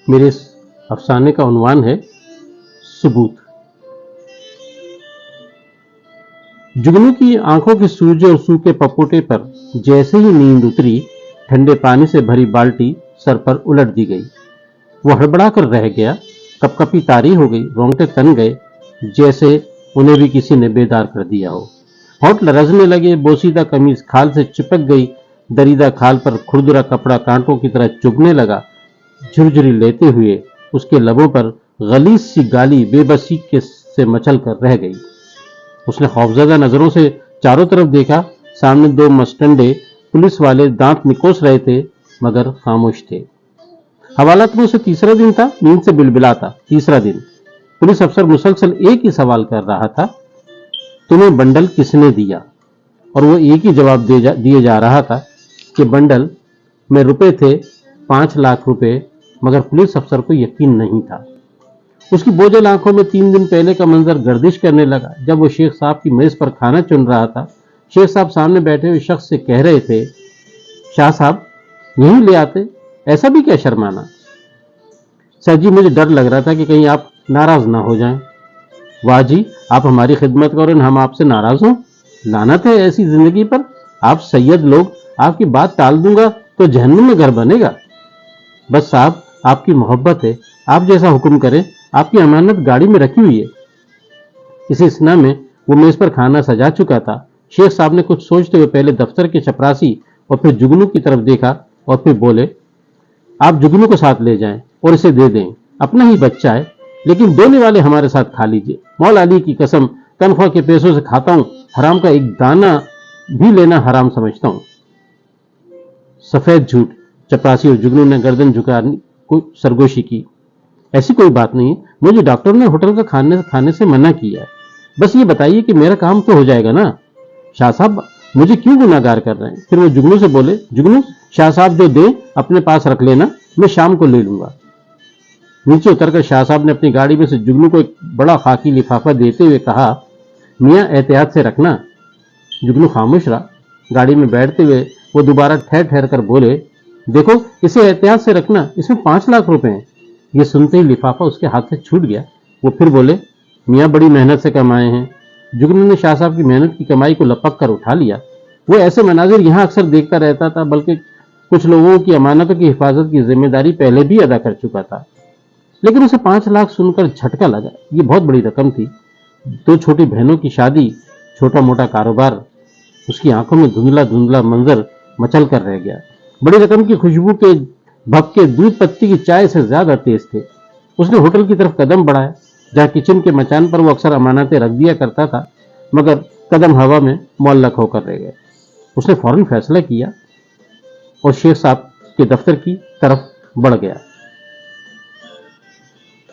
میرے اس افسانے کا عنوان ہے ثبوت۔ جگنو کی آنکھوں کے سوجے اور سوکھے پپوٹے پر جیسے ہی نیند اتری، ٹھنڈے پانی سے بھری بالٹی سر پر الٹ دی گئی۔ وہ ہڑبڑا کر رہ گیا، کپ کپی طاری ہو گئی، رونگٹے تن گئے، جیسے انہیں بھی کسی نے بیدار کر دیا ہو۔ ہونٹ لرزنے لگے، بوسیدہ قمیض کھال سے چپک گئی، دریدہ کھال پر کھردرا کپڑا کانٹوں کی طرح چبھنے لگا، جھرجھری لیتے ہوئے اس کے لبوں پر غلیظ سی گالی بے بسی سے مچل کر رہ گئی۔ اس نے خوفزدہ نظروں سے چاروں طرف دیکھا، سامنے دو مسٹنڈے پولیس والے دانت نکوس رہے تھے مگر خاموش تھے۔ حوالات میں اسے تیسرا دن تھا، نیند سے بلبلاتا۔ تیسرا دن پولیس افسر مسلسل ایک ہی سوال کر رہا تھا، تمہیں بنڈل کس نے دیا؟ اور وہ ایک ہی جواب دیے جا رہا تھا کہ بنڈل میں روپے تھے 5 لاکھ روپے، مگر پولیس افسر کو یقین نہیں تھا۔ اس کی بوجھل آنکھوں میں 3 دن پہلے کا منظر گردش کرنے لگا، جب وہ شیخ صاحب کی میز پر کھانا چن رہا تھا۔ شیخ صاحب سامنے بیٹھے ہوئے شخص سے کہہ رہے تھے، شاہ صاحب یہیں لے آتے، ایسا بھی کیا شرمانا؟ سر جی مجھے ڈر لگ رہا تھا کہ کہیں آپ ناراض نہ ہو جائیں۔ واہ جی، آپ ہماری خدمت کریں، ہم آپ سے ناراض ہوں؟ لعنت ہے ایسی زندگی پر، آپ سید لوگ، آپ کی بات ٹال دوں گا تو جہنم میں گھر بنے گا۔ بس صاحب آپ کی محبت ہے، آپ جیسا حکم کریں، آپ کی امانت گاڑی میں رکھی ہوئی ہے۔ اسی اسنا میں وہ میز پر کھانا سجا چکا تھا۔ شیخ صاحب نے کچھ سوچتے ہوئے پہلے دفتر کے چپراسی اور پھر جگنو کی طرف دیکھا اور پھر بولے، آپ جگنو کو ساتھ لے جائیں اور اسے دے دیں، اپنا ہی بچہ ہے، لیکن دینے والے ہمارے ساتھ کھا لیجئے۔ مولا علی کی قسم، تنخواہ کے پیسوں سے کھاتا ہوں، حرام کا ایک دانہ بھی لینا حرام سمجھتا ہوں۔ سفید جھوٹ۔ چپراسی اور جگنو نے گردن جھکانے کو سرگوشی کی۔ ایسی کوئی بات نہیں، مجھے ڈاکٹر نے ہوٹل کا کھانے سے منع کیا ہے، بس یہ بتائیے کہ میرا کام تو ہو جائے گا نا؟ شاہ صاحب مجھے کیوں گناہگار کر رہے ہیں؟ پھر وہ جگنو سے بولے، جگنو شاہ صاحب جو دیں اپنے پاس رکھ لینا، میں شام کو لے لوں گا۔ نیچے اتر کر شاہ صاحب نے اپنی گاڑی میں سے جگنو کو ایک بڑا خاکی لفافہ دیتے ہوئے کہا، میاں احتیاط سے رکھنا۔ جگنو خاموش رہا۔ گاڑی میں بیٹھتے ہوئے وہ دوبارہ ٹھہر ٹھہر کر بولے، دیکھو اسے احتیاط سے رکھنا، اس میں 5 لاکھ روپے ہیں۔ یہ سنتے ہی لفافہ اس کے ہاتھ سے چھوٹ گیا۔ وہ پھر بولے، میاں بڑی محنت سے کمائے ہیں۔ جگنو نے شاہ صاحب کی محنت کی کمائی کو لپک کر اٹھا لیا۔ وہ ایسے مناظر یہاں اکثر دیکھتا رہتا تھا، بلکہ کچھ لوگوں کی امانتوں کی حفاظت کی ذمہ داری پہلے بھی ادا کر چکا تھا، لیکن اسے 5 لاکھ سن کر جھٹکا لگا۔ یہ بہت بڑی رقم تھی۔ 2 چھوٹی بہنوں کی شادی، چھوٹا موٹا کاروبار، اس کی آنکھوں میں دھندلا دھندلا منظر مچل کر رہ گیا۔ بڑی رقم کی خوشبو کے بھپکے دودھ پتی کی چائے سے زیادہ تیز تھے۔ اس نے ہوٹل کی طرف قدم بڑھایا، جہاں کچن کے مچان پر وہ اکثر امانتیں رکھ دیا کرتا تھا، مگر قدم ہوا میں معلق ہو کر رہ گئے۔ اس نے فوراً فیصلہ کیا اور شیخ صاحب کے دفتر کی طرف بڑھ گیا۔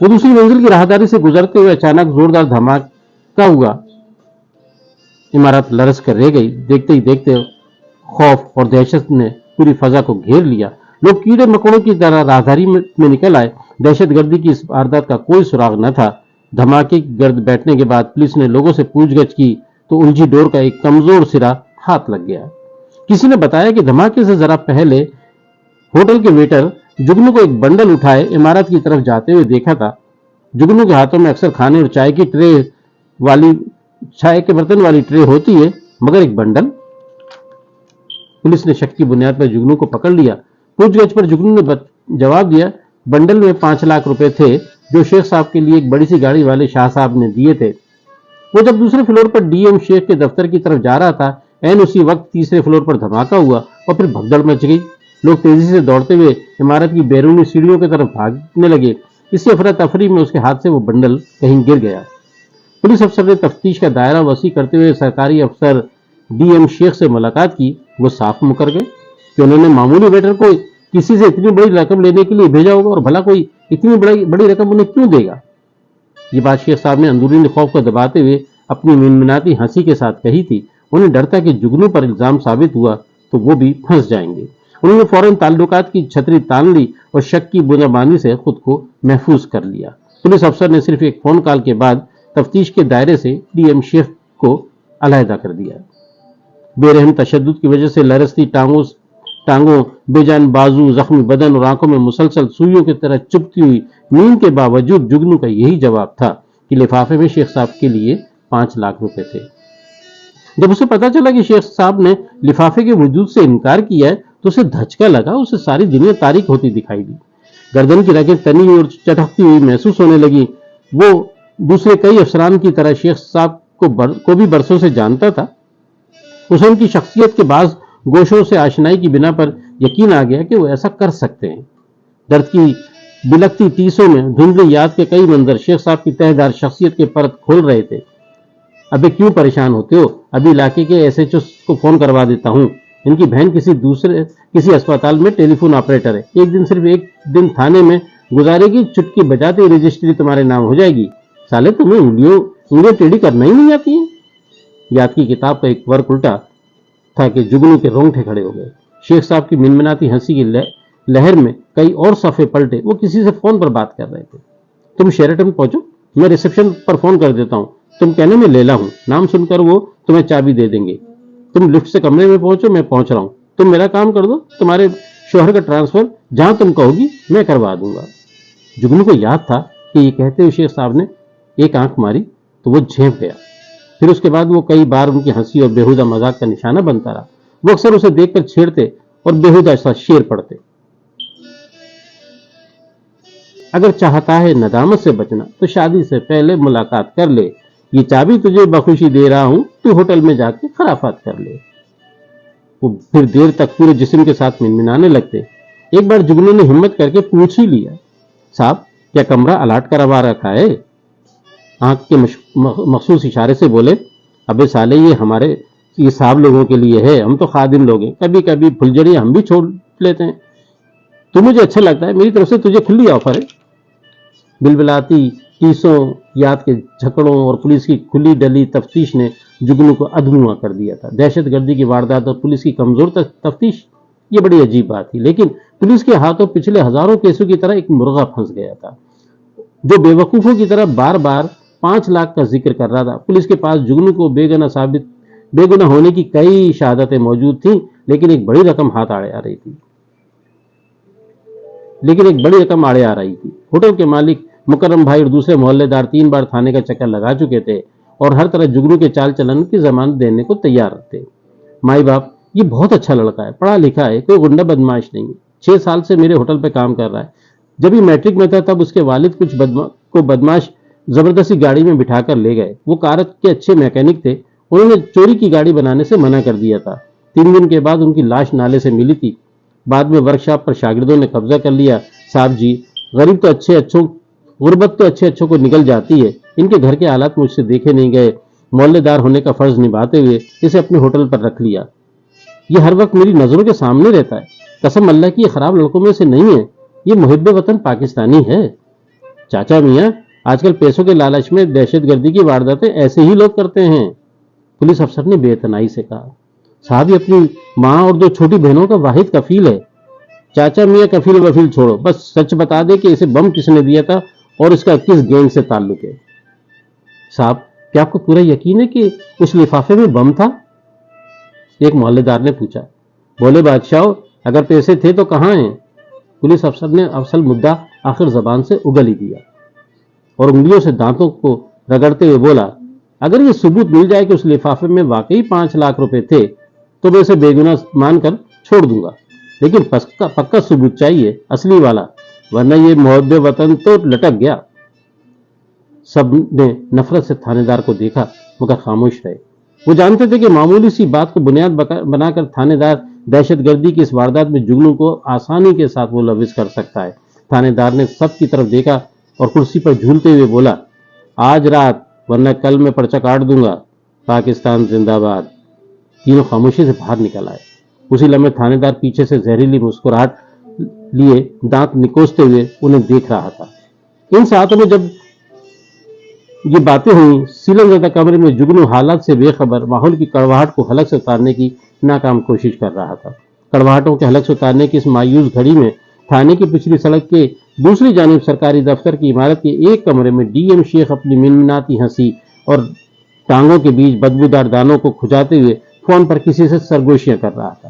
وہ دوسری منزل کی راہداری سے گزرتے ہوئے اچانک زوردار دھماکہ ہوا۔ عمارت لرز کر رہ گئی۔ دیکھتے ہی دیکھتے خوف اور دہشت نے پوری فضا کو گھیر لیا۔ لوگ کیڑے مکوڑوں کی طرح راہداری میں نکل آئے۔ دہشت گردی کی اس واردات کا کوئی سراغ نہ تھا۔ دھماکے کی گرد بیٹھنے کے بعد پولیس نے لوگوں سے پوچھ گچھ کی تو الجھی ڈور کا ایک کمزور سرا ہاتھ لگ گیا۔ کسی نے بتایا کہ دھماکے سے ذرا پہلے ہوٹل کے ویٹر جگنو کو ایک بنڈل اٹھائے عمارت کی طرف جاتے ہوئے دیکھا تھا۔ جگنو کے ہاتھوں میں اکثر کھانے اور چائے کے برتن والی ٹرے ہوتی ہے، مگر ایک بنڈل؟ پولیس نے شک کی بنیاد پر جگنو کو پکڑ لیا۔ پوچھ گچھ پر جگنو نے جواب دیا، بنڈل میں 5 لاکھ روپے تھے جو شیخ صاحب کے لیے ایک بڑی سی گاڑی والے شاہ صاحب نے دیے تھے۔ وہ جب دوسرے فلور پر ڈی ایم شیخ کے دفتر کی طرف جا رہا تھا، عین اسی وقت تیسرے فلور پر دھماکہ ہوا اور پھر بھگدڑ مچ گئی۔ لوگ تیزی سے دوڑتے ہوئے عمارت کی بیرونی سیڑھیوں کی طرف بھاگنے لگے۔ اسی افراتفری میں اس کے ہاتھ سے وہ بنڈل کہیں گر گیا۔ پولیس افسر نے تفتیش کا دائرہ وسیع کرتے ہوئے سرکاری افسر ڈی ایم شیخ سے ملاقات کی۔ وہ صاف مکر گئے کہ انہوں نے معمولی ویٹر کو کسی سے اتنی بڑی رقم لینے کے لیے بھیجا ہوگا، اور بھلا کوئی اتنی بڑی رقم انہیں کیوں دے گا؟ یہ بات شیخ صاحب نے اندرونی خوف کو دباتے ہوئے اپنی منمناتی ہنسی کے ساتھ کہی تھی۔ انہیں ڈر تھا کہ جگنو پر الزام ثابت ہوا تو وہ بھی پھنس جائیں گے۔ انہوں نے فوراً تعلقات کی چھتری تان لی اور شک کی بونابانی سے خود کو محفوظ کر لیا۔ پولیس افسر نے صرف ایک فون کال کے بعد تفتیش کے دائرے سے ڈی ایم شیخ کو علیحدہ کر دیا۔ بے رحم تشدد کی وجہ سے لرزتی ٹانگوں ٹانگوں، بے جان بازو، زخمی بدن اور آنکھوں میں مسلسل سوئیوں کی طرح چبھتی ہوئی نیند کے باوجود جگنو کا یہی جواب تھا کہ لفافے میں شیخ صاحب کے لیے 5 لاکھ روپے تھے۔ جب اسے پتا چلا کہ شیخ صاحب نے لفافے کے وجود سے انکار کیا ہے تو اسے دھچکا لگا، اسے ساری دنیا تاریک ہوتی دکھائی دی۔ گردن کی رگیں تنی اور چٹکتی ہوئی محسوس ہونے لگی۔ وہ دوسرے کئی افسران کی طرح شیخ صاحب کو بھی برسوں سے جانتا تھا۔ اسے ان کی شخصیت کے بعض گوشوں سے آشنائی کی بنا پر یقین آ گیا کہ وہ ایسا کر سکتے ہیں۔ درد کی بلکتی ٹیسوں میں دھندلی یاد کے کئی منظر شیخ صاحب کی تہہ دار شخصیت کے پرت کھول رہے تھے۔ ابے کیوں پریشان ہوتے ہو؟ ابھی علاقے کے ایس ایچ او کو فون کروا دیتا ہوں۔ ان کی بہن کسی اسپتال میں ٹیلی فون آپریٹر ہے۔ صرف ایک دن تھانے میں گزارے گی، چٹکی بجاتے رجسٹری تمہارے نام ہو جائے گی۔ سالے تمہیں انگلیاں ٹیڑھی کرنا ہی نہیں آتی ہیں۔ یاد کی کتاب کا ایک ورق الٹا تھا کہ جگنو کے رونگٹے کھڑے ہو گئے۔ شیخ صاحب کی منمناتی ہنسی کی لہر میں کئی اور صفحے پلٹے۔ وہ کسی سے فون پر بات کر رہے تھے۔ تم شیراٹن پہنچو، میں ریسپشن پر فون کر دیتا ہوں۔ تم کہنے میں لیلا ہوں، نام سن کر وہ تمہیں چابی دے دیں گے۔ تم لفٹ سے کمرے میں پہنچو، میں پہنچ رہا ہوں۔ تم میرا کام کر دو، تمہارے شوہر کا ٹرانسفر جہاں تم کہو گی میں کروا دوں گا۔ جگنو کو یاد تھا کہ یہ کہتے ہوئے شیخ صاحب نے ایک آنکھ ماری تو وہ جھینپ گیا۔ پھر اس کے بعد وہ کئی بار ان کی ہنسی اور بےہودہ مذاق کا نشانہ بنتا رہا۔ وہ اکثر اسے دیکھ کر چھیڑتے اور بےہودہ سا شعر پڑھتے۔ اگر چاہتا ہے ندامت سے بچنا تو شادی سے پہلے ملاقات کر لے، یہ چابی تجھے بخوشی دے رہا ہوں، تو ہوٹل میں جا کے خرافات کر لے۔ وہ پھر دیر تک پورے جسم کے ساتھ منمنانے لگتے۔ ایک بار جگنو نے ہمت کر کے پوچھ ہی لیا، صاحب کیا کمرہ الاٹ کروا رکھا ہے؟ آنکھ کے مخصوص اشارے سے بولے، ابے سالے یہ صاحب لوگوں کے لیے ہے، ہم تو خادم لوگ ہیں، کبھی کبھی پھلجڑیاں ہم بھی چھوڑ لیتے ہیں۔ تو مجھے اچھا لگتا ہے، میری طرف سے تجھے کھلی آفر ہے۔ بلبلاتی ٹیسوں، یاد کے جھکڑوں اور پولیس کی کھلی ڈلی تفتیش نے جگنو کو ادھموا کر دیا تھا۔ دہشت گردی کی واردات اور پولیس کی کمزور تفتیش، یہ بڑی عجیب بات تھی، لیکن پولیس کے ہاتھوں پچھلے ہزاروں کیسوں کی طرح ایک مرغا پھنس گیا تھا جو بے وقوفوں کی طرح بار بار 5 لاکھ کا ذکر کر رہا تھا۔ پولیس کے پاس جگنو کو بے گناہ ہونے کی کئی شہادتیں موجود تھیں، لیکن ایک بڑی رقم آڑے آ رہی تھی۔ ہوٹل کے مالک مکرم بھائی اور دوسرے محلے دار 3 بار تھانے کا چکر لگا چکے تھے اور ہر طرح جگنو کے چال چلن کی ضمانت دینے کو تیار تھے۔ مائی باپ، یہ بہت اچھا لڑکا ہے، پڑھا لکھا ہے، کوئی غنڈہ بدماش نہیں ہے، 6 سال سے میرے ہوٹل پہ کام کر رہا ہے۔ جب یہ میٹرک میں تھا تب اس کے والد کچھ بدماش زبردستی گاڑی میں بٹھا کر لے گئے۔ وہ کار کے اچھے میکینک تھے، انہوں نے چوری کی گاڑی بنانے سے منع کر دیا تھا۔ 3 دن کے بعد ان کی لاش نالے سے ملی تھی۔ بعد میں ورکشاپ پر شاگردوں نے قبضہ کر لیا۔ صاحب جی، غربت تو اچھے اچھوں کو نکل جاتی ہے۔ ان کے گھر کے حالات مجھ سے دیکھے نہیں گئے۔ محلے دار ہونے کا فرض نبھاتے ہوئے اسے اپنے ہوٹل پر رکھ لیا۔ یہ ہر وقت میری نظروں کے سامنے رہتا ہے۔ قسم اللہ کی، یہ خراب لڑکوں میں سے نہیں ہے، یہ محب وطن پاکستانی ہے۔ چاچا میاں، آج کل پیسوں کے لالچ میں دہشت گردی کی وارداتیں ایسے ہی لوگ کرتے ہیں۔ پولیس افسر نے بے اعتنائی سے کہا، صاحب یہ اپنی ماں اور 2 چھوٹی بہنوں کا واحد کفیل ہے۔ چاچا میاں کفیل وفیل چھوڑو، بس سچ بتا دے کہ اسے بم کس نے دیا تھا اور اس کا کس گینگ سے تعلق ہے۔ صاحب کیا آپ کو پورا یقین ہے کہ اس لفافے میں بم تھا؟ ایک محلے دار نے پوچھا۔ بولے بادشاہ، اگر پیسے تھے تو کہاں ہیں؟ پولیس افسر نے اصل مدعا آخر زبان سے اگل ہی دیا اور انگلیوں سے دانتوں کو رگڑتے ہوئے بولا، اگر یہ ثبوت مل جائے کہ اس لفافے میں واقعی 5 لاکھ روپے تھے تو میں اسے بے گناہ مان کر چھوڑ دوں گا، لیکن پکا ثبوت چاہیے، اصلی والا، ورنہ یہ محب وطن تو لٹک گیا۔ سب نے نفرت سے تھانے دار کو دیکھا مگر خاموش رہے۔ وہ جانتے تھے کہ معمولی سی بات کو بنیاد بنا کر تھانے دار دہشت گردی کی اس واردات میں جگنو کو آسانی کے ساتھ ملوث کر سکتا ہے۔ تھانے دار نے سب کی طرف دیکھا اور کرسی پر جھولتے ہوئے بولا، آج رات ورنہ کل میں پرچہ کاٹ دوں گا، پاکستان زندہ باد۔ تینوں خاموشی سے باہر نکل آئے۔ اسی لمحے تھانے دار پیچھے سے زہریلی مسکراہٹ لیے دانت نکوستے ہوئے انہیں دیکھ رہا تھا۔ ان ساعتوں میں جب یہ باتیں ہوئیں، سیلن زدہ کمرے میں جگنو حالات سے بے خبر ماحول کی کڑواہٹ کو حلق سے اتارنے کی ناکام کوشش کر رہا تھا۔ کڑواہٹوں کے حلق سے اتارنے کی اس مایوس گھڑی میں تھانے کی پچھلی سڑک کے دوسری جانب سرکاری دفتر کی عمارت کے ایک کمرے میں ڈی ایم شیخ اپنی منمناتی ہنسی اور ٹانگوں کے بیچ بدبودار دانوں کو کھجاتے ہوئے فون پر کسی سے سرگوشیاں کر رہا تھا۔